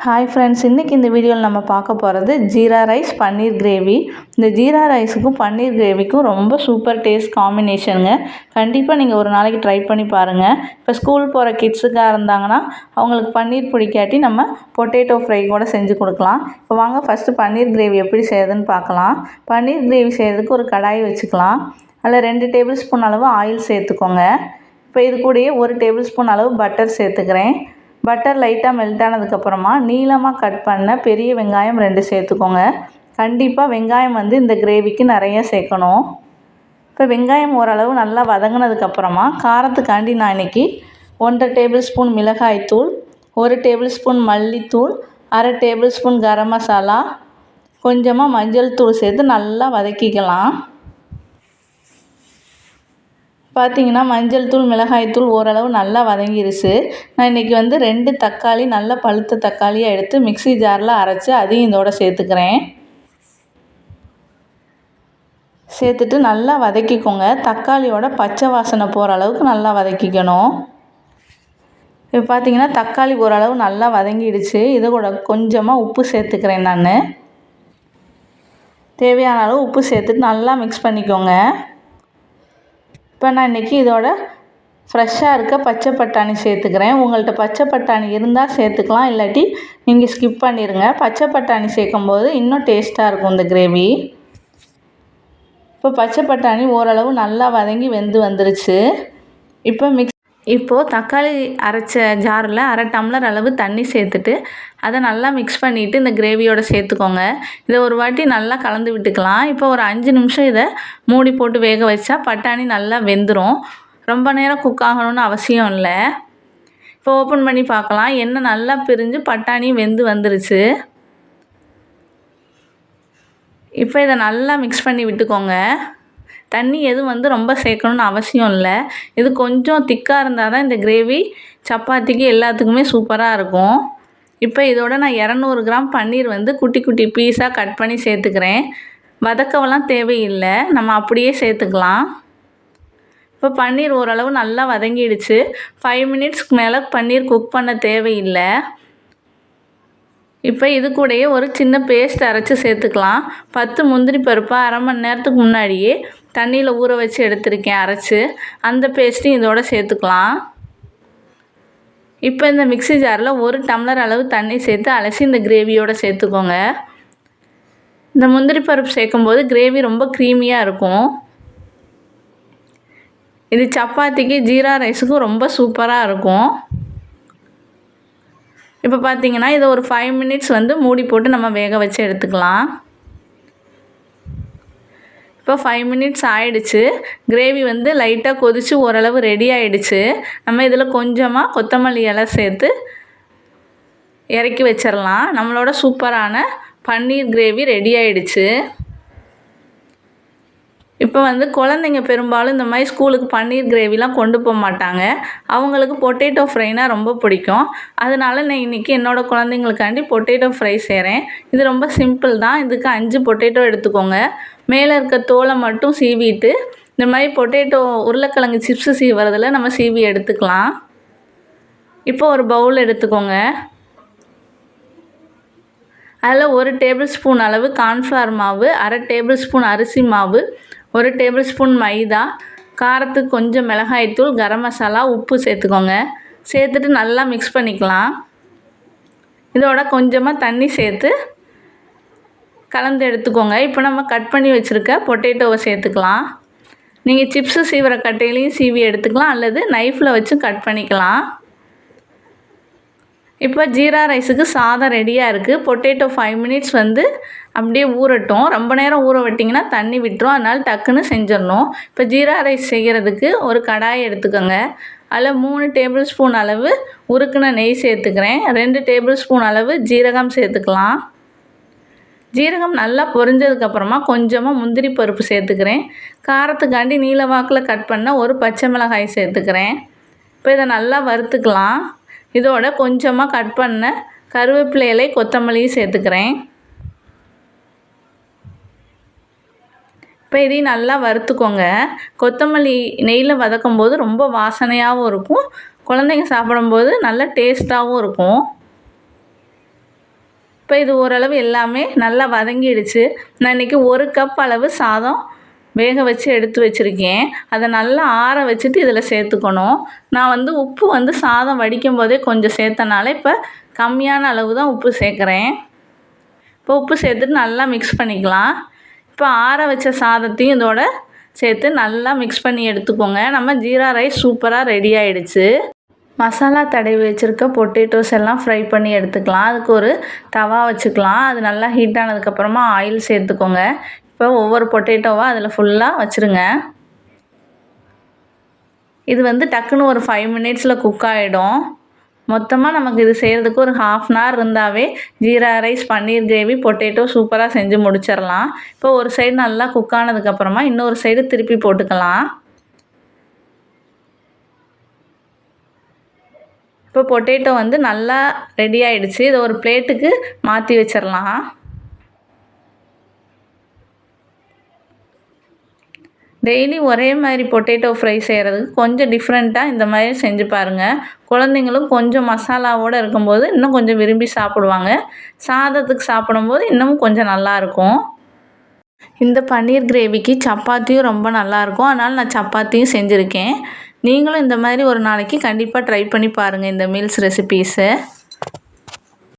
Hi friends, இன்றைக்கி இந்த வீடியோவில் நம்ம பார்க்க போகிறது ஜீரா ரைஸ் பன்னீர் கிரேவி. இந்த ஜீரா ரைஸுக்கும் பன்னீர் கிரேவிக்கும் ரொம்ப சூப்பர் டேஸ்ட் காம்பினேஷனுங்க. கண்டிப்பாக நீங்கள் ஒரு நாளைக்கு ட்ரை பண்ணி பாருங்கள். இப்போ ஸ்கூல் போகிற கிட்ஸுக்காக இருந்தாங்கன்னா அவங்களுக்கு பன்னீர் பிடிக்காட்டி நம்ம பொட்டேட்டோ ஃப்ரை கூட செஞ்சு கொடுக்கலாம். இப்போ வாங்க ஃபஸ்ட்டு பன்னீர் கிரேவி எப்படி செய்யுதுன்னு பார்க்கலாம். பன்னீர் கிரேவி செய்கிறதுக்கு ஒரு கடாய் வச்சுக்கலாம். அதில் 2 டேபிள் ஸ்பூன் அளவு ஆயில் சேர்த்துக்கோங்க. இப்போ இது கூடயே 1 டேபிள் ஸ்பூன் அளவு பட்டர் சேர்த்துக்கிறேன். பட்டர் லைட்டாக மெல்ட் ஆனதுக்கப்புறமா நீளமாக கட் பண்ண பெரிய வெங்காயம் 2 சேர்த்துக்கோங்க. கண்டிப்பாக வெங்காயம் இந்த கிரேவிக்கு நிறைய சேர்க்கணும். இப்போ வெங்காயம் ஓரளவு நல்லா வதங்கினதுக்கப்புறமா காரத்துக்காண்டி நான் இன்றைக்கி 1.5 டேபிள் ஸ்பூன் மிளகாய்த்தூள், 1 டேபிள் ஸ்பூன் மல்லித்தூள், 1/2 டேபிள் ஸ்பூன் கரம் மசாலா, கொஞ்சமாக மஞ்சள் தூள் சேர்த்து நல்லா வதக்கிக்கலாம். பார்த்திங்கன்னா மஞ்சள் தூள் மிளகாய்த்தூள் ஓரளவு நல்லா வதங்கிருச்சு. நான் இன்றைக்கி 2 தக்காளி நல்ல பழுத்த தக்காளியாக எடுத்து மிக்ஸி ஜாரில் அரைச்சி அதையும் இதோட சேர்த்துக்கிறேன். சேர்த்துட்டு நல்லா வதக்கிக்கோங்க. தக்காளியோட பச்சை வாசனை போகிற அளவுக்கு நல்லா வதக்கிக்கணும். இப்போ பார்த்திங்கன்னா தக்காளி ஓரளவு நல்லா வதங்கிடுச்சு. இது கூட கொஞ்சமாக உப்பு சேர்த்துக்கிறேன். நான் தேவையான அளவு உப்பு சேர்த்துட்டு நல்லா மிக்ஸ் பண்ணிக்கோங்க. இப்போ நான் இன்றைக்கி இதோட ஃப்ரெஷ்ஷாக இருக்க பச்சை பட்டாணி சேர்த்துக்கிறேன். உங்கள்கிட்ட பச்சை பட்டாணி இருந்தால் சேர்த்துக்கலாம், இல்லாட்டி நீங்கள் ஸ்கிப் பண்ணிடுங்க. பச்சை பட்டாணி சேர்க்கும்போது இன்னும் டேஸ்ட்டாக இருக்கும் இந்த கிரேவி. இப்போ பச்சை பட்டாணி ஓரளவு நல்லா வதங்கி வெந்து வந்துருச்சு. இப்போது தக்காளி அரைச்ச ஜாரில் 1/2 டம்ளர் அளவு தண்ணி சேர்த்துட்டு அதை நல்லா மிக்ஸ் பண்ணிவிட்டு இந்த கிரேவியோடு சேர்த்துக்கோங்க. இதை ஒரு வாட்டி நல்லா கலந்து விட்டுக்கலாம். இப்போ ஒரு 5 நிமிஷம் இதை மூடி போட்டு வேக வச்சா பட்டாணி நல்லா வெந்துடும். ரொம்ப நேரம் குக் ஆகணும்னு அவசியம் இல்லை. இப்போ ஓப்பன் பண்ணி பார்க்கலாம். எண்ணெய் நல்லா பிரிஞ்சு பட்டாணி வெந்து வந்துருச்சு. இப்போ இதை நல்லா மிக்ஸ் பண்ணி விட்டுக்கோங்க. தண்ணி எதுவும் ரொம்ப சேர்க்கணுன்னு அவசியம் இல்லை. இது கொஞ்சம் திக்காக இருந்தால் தான் இந்த கிரேவி சப்பாத்திக்கு எல்லாத்துக்குமே சூப்பராக இருக்கும். இப்போ இதோட நான் 200 கிராம் பன்னீர் குட்டி குட்டி பீஸாக கட் பண்ணி சேர்த்துக்கிறேன். வதக்கவெல்லாம் தேவையில்லை, நம்ம அப்படியே சேர்த்துக்கலாம். இப்போ பன்னீர் ஓரளவு நல்லா வதங்கிடுச்சு. 5 மினிட்ஸ்க்கு மேலே பன்னீர் குக் பண்ண தேவையில்லை. இப்போ இது கூடயே ஒரு சின்ன பேஸ்ட் அரைச்சி சேர்த்துக்கலாம். 10 முந்திரி பருப்பை 1/2 மணி நேரத்துக்கு முன்னாடியே தண்ணியில் ஊற வச்சு எடுத்துருக்கேன் அரைச்சி. அந்த பேஸ்ட்டையும் இதோட சேர்த்துக்கலாம். இப்போ இந்த மிக்ஸி ஜாரில் 1 டம்ளர் அளவு தண்ணி சேர்த்து அலசி இந்த கிரேவியோடு சேர்த்துக்கோங்க. இந்த முந்திரி பருப்பு சேர்க்கும்போது கிரேவி ரொம்ப க்ரீமியாக இருக்கும். இது சப்பாத்திக்கு ஜீரா ரைஸுக்கும் ரொம்ப சூப்பராக இருக்கும். இப்போ பார்த்திங்கன்னா இதை ஒரு 5 மினிட்ஸ் மூடி போட்டு நம்ம வேக வச்சு எடுத்துக்கலாம். இப்போ 5 மினிட்ஸ் ஆயிடுச்சு. கிரேவி லைட்டாக கொதித்து ஓரளவு ரெடி ஆகிடுச்சு. நம்ம இதில் கொஞ்சமாக கொத்தமல்லி இலை சேர்த்து இறக்கி வச்சிடலாம். நம்மளோட சூப்பரான பன்னீர் கிரேவி ரெடி ஆகிடுச்சு. இப்போ குழந்தைங்க பெரும்பாலும் இந்த மாதிரி ஸ்கூலுக்கு பன்னீர் கிரேவிலாம் கொண்டு போக மாட்டாங்க. அவங்களுக்கு பொட்டேட்டோ ஃப்ரைனால் ரொம்ப பிடிக்கும். அதனால நான் இன்றைக்கி என்னோடய குழந்தைங்களுக்காண்டி பொட்டேட்டோ ஃப்ரை செய்கிறேன். இது ரொம்ப சிம்பிள் தான். இதுக்கு 5 பொட்டேட்டோ எடுத்துக்கோங்க. மேலே இருக்க தோலை மட்டும் சீவிட்டு இந்த மாதிரி பொட்டேட்டோ உருளைக்கிழங்கு சிப்ஸு சீவுறதில் நம்ம சீவி எடுத்துக்கலாம். இப்போ ஒரு பவுல் எடுத்துக்கோங்க. அதில் 1 டேபிள் ஸ்பூன் அளவு கார்ன்ஃப்ளவர் மாவு, 1/2 டேபிள் ஸ்பூன் அரிசி மாவு, 1 டேபிள் ஸ்பூன் மைதா, காரத்துக்கு கொஞ்சம் மிளகாய்த்தூள், கரம் மசாலா, உப்பு சேர்த்துக்கோங்க. சேர்த்துட்டு நல்லா மிக்ஸ் பண்ணிக்கலாம். இதோட கொஞ்சமாக தண்ணி சேர்த்து கலந்து எடுத்துக்கோங்க. இப்போ நம்ம கட் பண்ணி வச்சுருக்க பொட்டேட்டோவை சேர்த்துக்கலாம். நீங்கள் சிப்ஸு சீவுற கட்டையிலையும் சீவி எடுத்துக்கலாம், அல்லது நைஃப்பில் வச்சு கட் பண்ணிக்கலாம். இப்போ ஜீரா ரைஸுக்கு சாதம் ரெடியாக இருக்குது. பொட்டேட்டோ 5 மினிட்ஸ் அப்படியே ஊறட்டும். ரொம்ப நேரம் ஊற விட்டிங்கன்னா தண்ணி விட்டுரும். அதனால் டக்குன்னு செஞ்சிடணும். இப்போ ஜீரா ரைஸ் செய்கிறதுக்கு ஒரு கடாய் எடுத்துக்கோங்க. அதில் 3 டேபிள் ஸ்பூன் அளவு உருக்குன நெய் சேர்த்துக்கிறேன். 2 டேபிள் ஸ்பூன் அளவு ஜீரகம் சேர்த்துக்கலாம். ஜீரகம் நல்லா பொரிஞ்சதுக்கப்புறமா கொஞ்சமாக முந்திரி பருப்பு சேர்த்துக்கிறேன். காரத்துக்காண்டி நீல வாக்கில் கட் பண்ண ஒரு பச்சை மிளகாய் சேர்த்துக்கிறேன். இப்போ இதை நல்லா வறுத்துக்கலாம். இதோட கொஞ்சமாக கட் பண்ண கருவேப்பிலை இலை, கொத்தமல்லியும் சேர்த்துக்கிறேன். இப்போ இதையும் நல்லா வறுத்துக்கோங்க. கொத்தமல்லி நெய்யில் வதக்கும் போது ரொம்ப வாசனையாகவும் இருக்கும். குழந்தைங்க சாப்பிடும்போது நல்ல டேஸ்ட்டாகவும் இருக்கும். இப்போ இது ஓரளவு எல்லாமே நல்லா வதங்கிடுச்சு. நான் இன்றைக்கி 1 கப் அளவு சாதம் வேக வச்சு எடுத்து வச்சுருக்கேன். அதை நல்லா ஆற வச்சுட்டு இதில் சேர்த்துக்கணும். நான் உப்பு சாதம் வடிக்கும் போதே கொஞ்சம் சேர்த்தனால இப்போ கம்மியான அளவு தான் உப்பு சேர்க்குறேன். இப்போ உப்பு சேர்த்துட்டு நல்லா மிக்ஸ் பண்ணிக்கலாம். இப்போ ஆற வச்ச சாதத்தையும் இதோட சேர்த்து நல்லா மிக்ஸ் பண்ணி எடுத்துக்கோங்க. நம்ம ஜீரா ரைஸ் சூப்பராக ரெடி ஆகிடுச்சு. மசாலா தடவி வச்சுருக்க பொட்டேட்டோஸ் எல்லாம் ஃப்ரை பண்ணி எடுத்துக்கலாம். அதுக்கு ஒரு தவா வச்சுக்கலாம். அது நல்லா ஹீட் ஆனதுக்கப்புறமா ஆயில் சேர்த்துக்கோங்க. இப்போ ஒவ்வொரு பொட்டேட்டோவாக அதில் ஃபுல்லாக வச்சுருங்க. இது டக்குன்னு ஒரு 5 மினிட்ஸில் குக் ஆகிடும். மொத்தமாக நமக்கு இது செய்கிறதுக்கு ஒரு 1/2 அன் ஹவர் இருந்தாவே ஜீரா ரைஸ் பன்னீர் கிரேவி பொட்டேட்டோ சூப்பராக செஞ்சு முடிச்சிடலாம். இப்போ ஒரு சைடு நல்லா குக் ஆனதுக்கப்புறமா இன்னொரு சைடு திருப்பி போட்டுக்கலாம். இப்போ பொட்டேட்டோ நல்லா ரெடி ஆகிடுச்சு. இதை ஒரு பிளேட்டுக்கு மாற்றி வச்சிடலாம். டெய்லி ஒரே மாதிரி பொட்டேட்டோ ஃப்ரை செய்கிறதுக்கு கொஞ்சம் டிஃப்ரெண்ட்டாக இந்த மாதிரி செஞ்சு பாருங்கள். குழந்தைங்களும் கொஞ்சம் மசாலாவோடு இருக்கும்போது இன்னும் கொஞ்சம் விரும்பி சாப்பிடுவாங்க. சாதத்துக்கு சாப்பிடும்போது இன்னமும் கொஞ்சம் நல்லாயிருக்கும். இந்த பன்னீர் கிரேவிக்கு சப்பாத்தியும் ரொம்ப நல்லாயிருக்கும். அதனால் நான் சப்பாத்தியும் செஞ்சுருக்கேன். நீங்களும் இந்த மாதிரி ஒரு நாளைக்கு கண்டிப்பாக ட்ரை பண்ணி பாருங்கள் இந்த மீல்ஸ் ரெசிபீஸை.